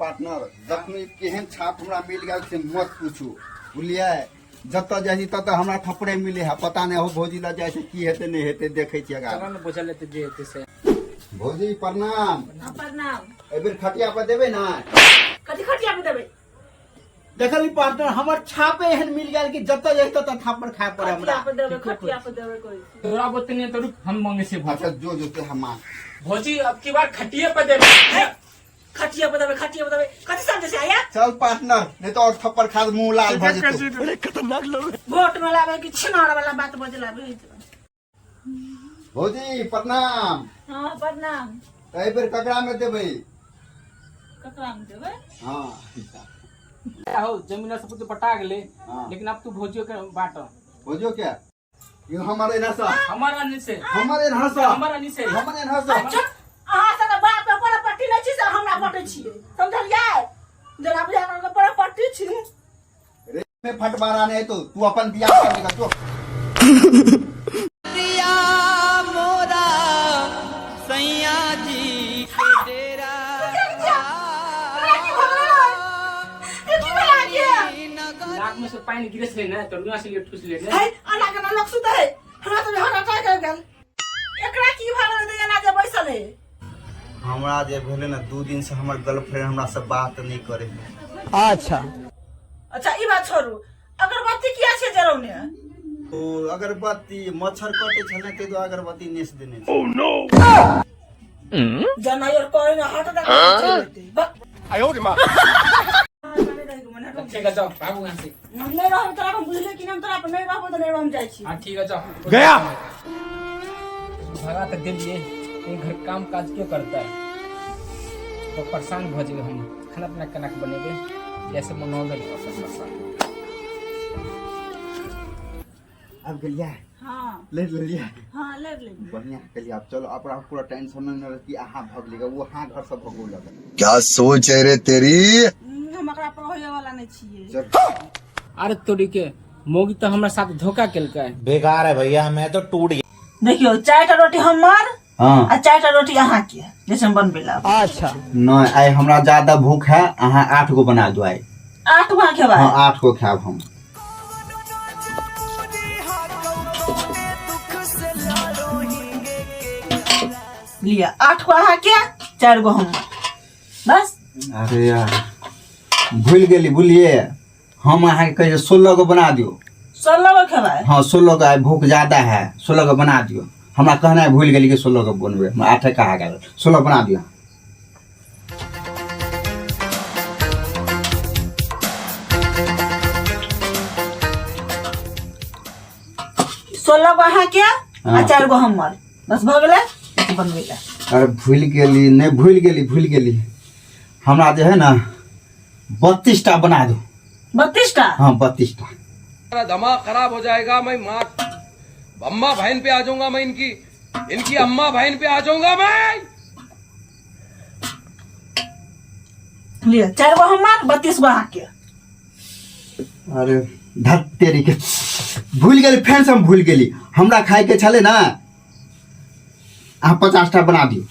Partner जखनी केहन छाप हमरा मिल गया से मत पूछू बुझलिए जत जाई तत हमरा थप्पड़े मिले है पता नहीं हो भौजी ला जाए से की हेते नहीं हेते देखे छिए गा चलो न बुझल लेते जे हेते से भौजी प्रणाम प्रणाम। एबेर खटिया पर देबे ना कथी खटिया पे देबे देखली पार्टनर हमर छापे एहन मिल गया कि जत जाई तत थप्पड़ खाए पड़े हमरा खटिया पे देबे कोई तोरा बोतने तो रुक हम मांगे से भात अच्छा जो जो के हम भौजी अब की बार खटिए पे देबे खटिया पे देबे कथी समझे से आया चल पार्टनर नहीं तो और थप्पड़ खा मुंह लाल भ जेतो बड़े खतरनाक लोग वोट में लावे कि छिनार वाला बात बजला भौजी प्रणाम हां प्रणाम। एबेर ककरा में देबे ककरा में देबे हां हो जमीन सब तो पटा गेले हाँ। लेकिन अब तू भौजियो के बाट भौजो क्या ये हमारे नसा हमारा नहीं से हमारे नसा हमारा नहीं से हमारे नसा अच्छा अहाँ से बाप पे पर पट्टी नै छी से हमरा पटे छी समझलियै जरा बुझा के पर पट्टी छी रे में फटबारा नहीं तो तू अपन बियाह कर लेगा जो प्रिया मोरा सैया जी के डेरा नाक में से पानी गिरे से ना तो रुआ से लिए ठुस ले है अना के लोग सुते है हमरा तो हरा अटैक हो गेल एकरा की भाग दे ना जे बैसल है हमरा जे भेले ना 2 दिन से हमर गर्लफ्रेंड हमरा से बात नहीं करे अच्छा अच्छा ई बात छोड़ू अगरबत्ती किया छे जरौने तो अगरबत्ती मच्छर कटे छले ते तो अगरबत्ती नेस देने जना यार कोई ना हट दे आयो रे मां ठीक है जाओ बाबू यहां से नहीं रहो तोरा हम बुझले कि हम तोरा पर नहीं रहबो तो नहीं हम जाई छी हां ठीक है जाओ गया भगा तक दे दिए ये घर काम काज क्यों करता है तो परेशान हो जाएंगे हम खाना पीना कनक बनेगे जैसे मनोदल परेशान अब गलिया हां ले लिया हां ले ले बढ़िया गलिया अब चलो अपना पूरा टेंशन में न कि आहा भग लेगा वो हां घर से भगो लगा क्या सोच है रे तेरी हम एकरा पर होए वाला नहीं छिए चल अरे तोरी के मोगी तो हमारे साथ धोखा केलका है बेकार है भैया मैं तो टूट गया। देखियो चारटा रोटी हमर हां आ चारटा रोटी अहाँ के जैसे हम बनबेला अच्छा नहीं आई हमरा ज्यादा भूख है आहा 8 गो बना दो आई 8 गो खेबा हां 8 गो खाब हम लिया 8 गो अहाँ के 4 गो हम बस अरे यार भूल गेली बुलिए हम अहाँ के कहे 16 गो बना दियो 16 गो खेबा हाँ 16 का भूख ज्यादा है 16 का बना दियो हमरा कहना है भूल गेली कि 16 का बनबे हम 8 कहा गेल 16 बना दियो 16 गो अहाँ के आ 4 गो हमर बस भ गेलै बनबेला अरे भूल गेली हमरा जो है ना 32 टा बना दो 32 टा हाँ 32 टा मेरा दिमाग खराब हो जाएगा। मैं माँ अम्मा बहन पे आ जाऊंगा, मैं इनकी अम्मा बहन पे आ जाऊंगा मैं। लिया 4 गो हमर 32 गो अहाँ के अरे धत तेरी के भूल गेली फेन से हम भूल गेली हमरा खाए के छले ना आप 50 टा बना दियो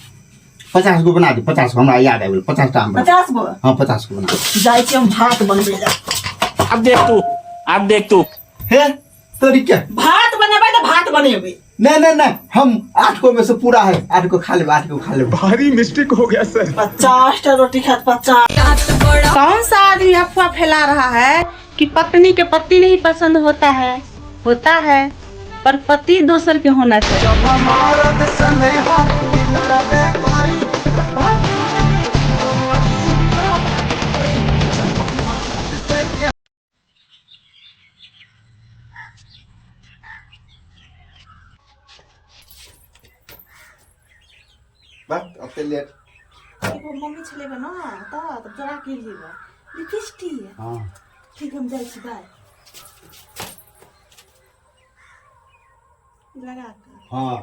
50 गो बना दियो 50 गो हमरा याद आइल 50 टा 50 गो हाँ 50 गो बना जाई छी हम भात बनबेला अब देख तू हे तोरी के भात बनेबै तो भात बनेबै नहीं हम 8 को में से पूरा है 8 को खा ले 8 को खा ले भारी मिस्टेक हो गया सर 50 टा रोटी खात 50 कौन सा आदमी अफवाह फैला रहा है कि पत्नी के पति नहीं पसंद होता है पर पति दूसर के होना चाहिए। बस अब से लेट मम्मी छले ना तो जरा के लिए लिपस्टी हाँ ठीक हम जाई छी बाय लगा के हाँ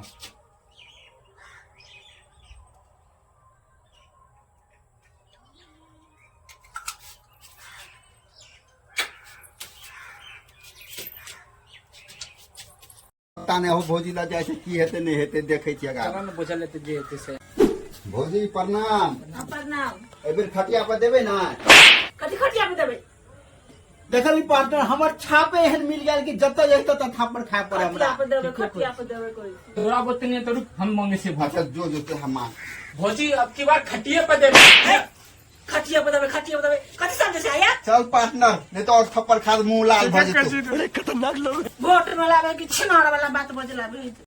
पता नहीं हो भौजी ला जाए की हेते नहीं हेते देखे छिए चलो न बुझल लेते जे हेते से भौजी प्रणाम प्रणाम। एबेर खटिया पर देबे ना कथी खटिया पे देबे देखली पार्टनर हमर छापे एहन मिल गेल कि जत जइतो त थापड़ खाए पर खटिया हमरा पे देबे खटिया पे देबे कोई थोड़ा बहुत नहीं तो रुक हम मांगे से अच्छा जो जो ते हम भौजी अब की बार खटिए पे देवे खटिया पे देबे कथी समझे से आया चल पार्टनर नहीं तो और थप्पड़ खा मुंह लाल भ जेतो वोट में लावे कि छिनार वाला बात बजला